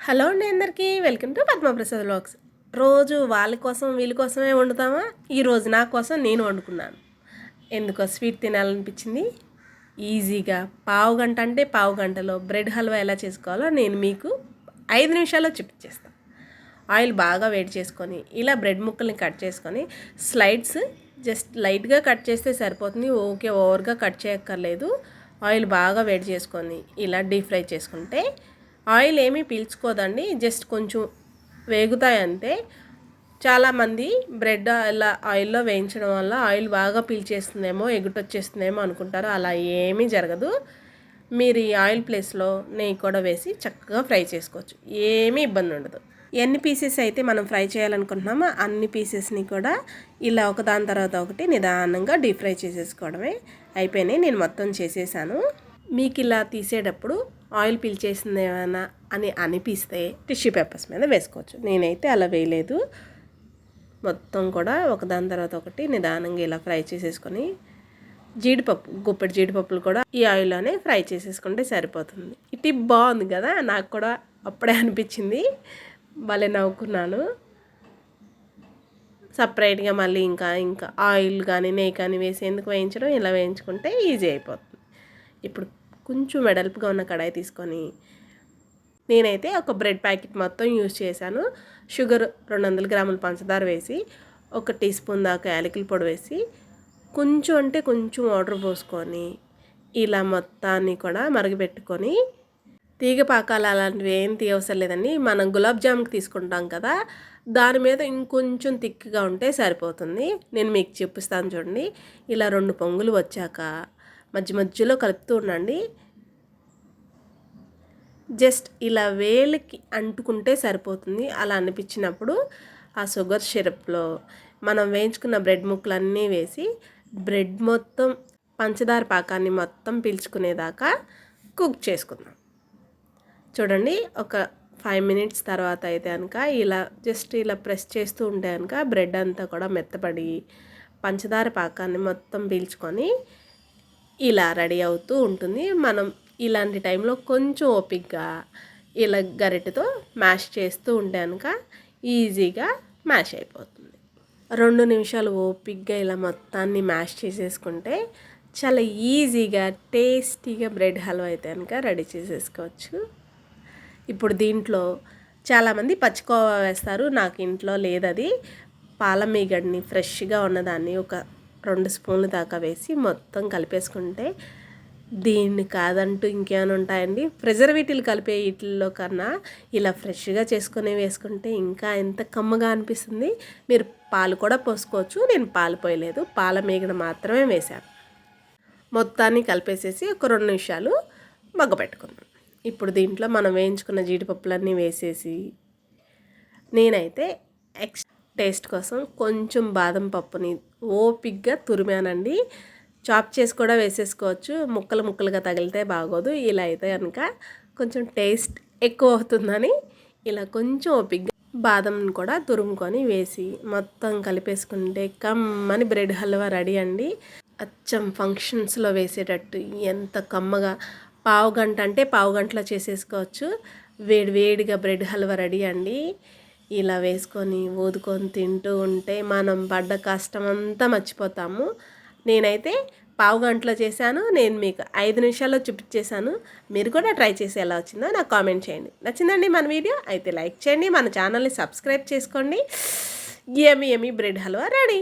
Hello అండి అందరికీ welcome to Padma Prasad vlogs. రోజు వాళ్ళ కోసం వీళ్ళ కోసమే వండుతామా? ఈరోజు నా కోసం నేను వండుకున్నాను. ఎందుకో స్వీట్ తినాలనిపించింది. ఈజీగా పావు గంట అంటే పావు గంటలో బ్రెడ్ హల్వా ఎలా చేసుకోవాలో నేను మీకు 5 నిమిషాల్లో చూపించేస్తాను. ఆయిల్ బాగా వేడి చేసుకొని ఇలా బ్రెడ్ ముక్కల్ని కట్ చేసుకొని స్లైడ్స్ జస్ట్ లైట్గా కట్ చేస్తే సరిపోతుంది. ఓవర్గా కట్ చేయక్కర్లేదు. ఆయిల్ బాగా వేడి చేసుకొని ఇలా డీప్ ఫ్రై చేసుకుంటే ఆయిల్ ఏమీ పీల్చుకోదండి, జస్ట్ కొంచెం వేగుతాయి అంతే. చాలామంది బ్రెడ్ ఇలా ఆయిల్లో వేయించడం వల్ల ఆయిల్ బాగా పీల్చేస్తుందేమో, ఎగుటొచ్చేస్తుందేమో అనుకుంటారు. అలా ఏమీ జరగదు. మీరు ఈ ఆయిల్ ప్లేస్లో నెయ్యి కూడా వేసి చక్కగా ఫ్రై చేసుకోవచ్చు, ఏమీ ఇబ్బంది ఉండదు. ఎన్ని పీసెస్ అయితే మనం ఫ్రై చేయాలనుకుంటున్నామో అన్ని పీసెస్ని కూడా ఇలా ఒకదాని తర్వాత ఒకటి నిదానంగా డీప్ ఫ్రై చేసేసుకోవడమే. అయిపోయినాయి, నేను మొత్తం చేసేసాను. మీకు ఇలా తీసేటప్పుడు ఆయిల్ పీల్చేసింది ఏమైనా అని అనిపిస్తే టిష్యూ పేపర్స్ మీద వేసుకోవచ్చు. నేనైతే అలా వేయలేదు. మొత్తం కూడా ఒకదాని తర్వాత ఒకటి నిదానంగా ఇలా ఫ్రై చేసేసుకొని గుప్పెడు జీడిపప్పులు కూడా ఈ ఆయిల్లోనే ఫ్రై చేసేసుకుంటే సరిపోతుంది. ఈ టిప్ బాగుంది కదా, నాకు కూడా అప్పుడే అనిపించింది. భలే నవ్వుకున్నాను. సపరేట్గా మళ్ళీ ఇంకా ఆయిల్ కానీ నెయ్యి కానీ వేసి ఎందుకు వేయించడం, ఇలా వేయించుకుంటే ఈజీ అయిపోతుంది. ఇప్పుడు కొంచెం వెడల్పుగా ఉన్న కడాయి తీసుకొని నేనైతే ఒక బ్రెడ్ ప్యాకెట్ మొత్తం యూజ్ చేశాను. షుగర్ 200 గ్రాముల పంచదార వేసి 1 టీ స్పూన్ దాకా యాలకుల పొడి వేసి కొంచెం అంటే కొంచెం వాటర్ పోసుకొని ఇలా మొత్తాన్ని కూడా మరగబెట్టుకొని తీగ పాకాలు అలాంటివి ఏం తీయవసరం లేదండి. మనం గులాబ్ జామ్కి తీసుకుంటాం కదా, దాని మీద ఇంకొంచెం థిక్గా ఉంటే సరిపోతుంది. నేను మీకు చూపిస్తాను చూడండి. ఇలా 2 పొంగులు వచ్చాక మధ్యలో కలుపుతూ ఉండండి. జస్ట్ ఇలా వేలికి అంటుకుంటే సరిపోతుంది. అలా అనిపించినప్పుడు ఆ షుగర్ సిరప్లో మనం వేయించుకున్న బ్రెడ్ ముక్కలన్నీ వేసి బ్రెడ్ మొత్తం పంచదార పాకాన్ని మొత్తం పీల్చుకునేదాకా కుక్ చేసుకుందాం. చూడండి, ఒక 5 మినిట్స్ తర్వాత అయితే కనుక జస్ట్ ఇలా ప్రెస్ చేస్తూ ఉంటే కనుక బ్రెడ్ అంతా కూడా మెత్తపడి పంచదార పాకాన్ని మొత్తం పీల్చుకొని ఇలా రెడీ అవుతూ ఉంటుంది. మనం ఇలాంటి టైంలో కొంచెం ఓపికగా ఇలా గరిటెతో మ్యాష్ చేస్తూ ఉంటే కనుక ఈజీగా మ్యాష్ అయిపోతుంది. 2 నిమిషాలు ఓపికగా ఇలా మొత్తాన్ని మ్యాష్ చేసేసుకుంటే చాలా ఈజీగా టేస్టీగా బ్రెడ్ హల్వా అయితే కనుక రెడీ చేసేసుకోవచ్చు. ఇప్పుడు దీంట్లో చాలామంది పచ్చికోవా వేస్తారు, నాకు ఇంట్లో లేదది. పాల మీగడని ఫ్రెష్గా ఉన్నదాన్ని ఒక 2 స్పూన్లు దాకా వేసి మొత్తం కలిపేసుకుంటే దీన్ని కాదంటూ ఇంకేమైనా ఉంటాయండి. ప్రిజర్వేటివ్లు కలిపే వీటిల్లో కన్నా ఇలా ఫ్రెష్గా చేసుకొని వేసుకుంటే ఇంకా ఎంత కమ్మగా అనిపిస్తుంది. మీరు పాలు కూడా పోసుకోవచ్చు, నేను పాలు పోయలేదు, పాల మీగడ మాత్రమే వేశాను. మొత్తాన్ని కలిపేసేసి ఒక 2 నిమిషాలు మగ్గపెట్టుకున్నాను. ఇప్పుడు దీంట్లో మనం వేయించుకున్న జీడిపప్పులన్నీ వేసేసి నేనైతే టేస్ట్ కోసం కొంచెం బాదం పప్పుని ఓపిగ్గా తురిమానండి. చాప్ చేసి కూడా వేసేసుకోవచ్చు, ముక్కలుగా తగిలితే బాగోదు. ఇలా అయితే కనుక కొంచెం టేస్ట్ ఎక్కువ అవుతుందని ఇలా కొంచెం ఓపిగ్గా బాదంని కూడా తురుముకొని వేసి మొత్తం కలిపేసుకుంటే కమ్మని బ్రెడ్ హల్వా రెడీ అండి. అచ్చం ఫంక్షన్స్లో వేసేటట్టు ఎంత కమ్మగా, పావు గంట అంటే పావు గంటలో చేసేసుకోవచ్చు. వేడిగా బ్రెడ్ హల్వా రెడీ అండి. ఇలా వేసుకొని ఊదుకొని తింటూ ఉంటే మనం పడ్డ కష్టం అంతా మర్చిపోతాము. నేనైతే పావు గంటలో చేశాను, నేను మీకు 5 నిమిషాల్లో చూపించేశాను. మీరు కూడా ట్రై చేసి ఎలా వచ్చిందో నాకు కామెంట్ చేయండి. నచ్చిందండి మన వీడియో అయితే లైక్ చేయండి, మన ఛానల్ని సబ్స్క్రైబ్ చేసుకోండి. యమ్మీ బ్రెడ్ హల్వా రెడీ.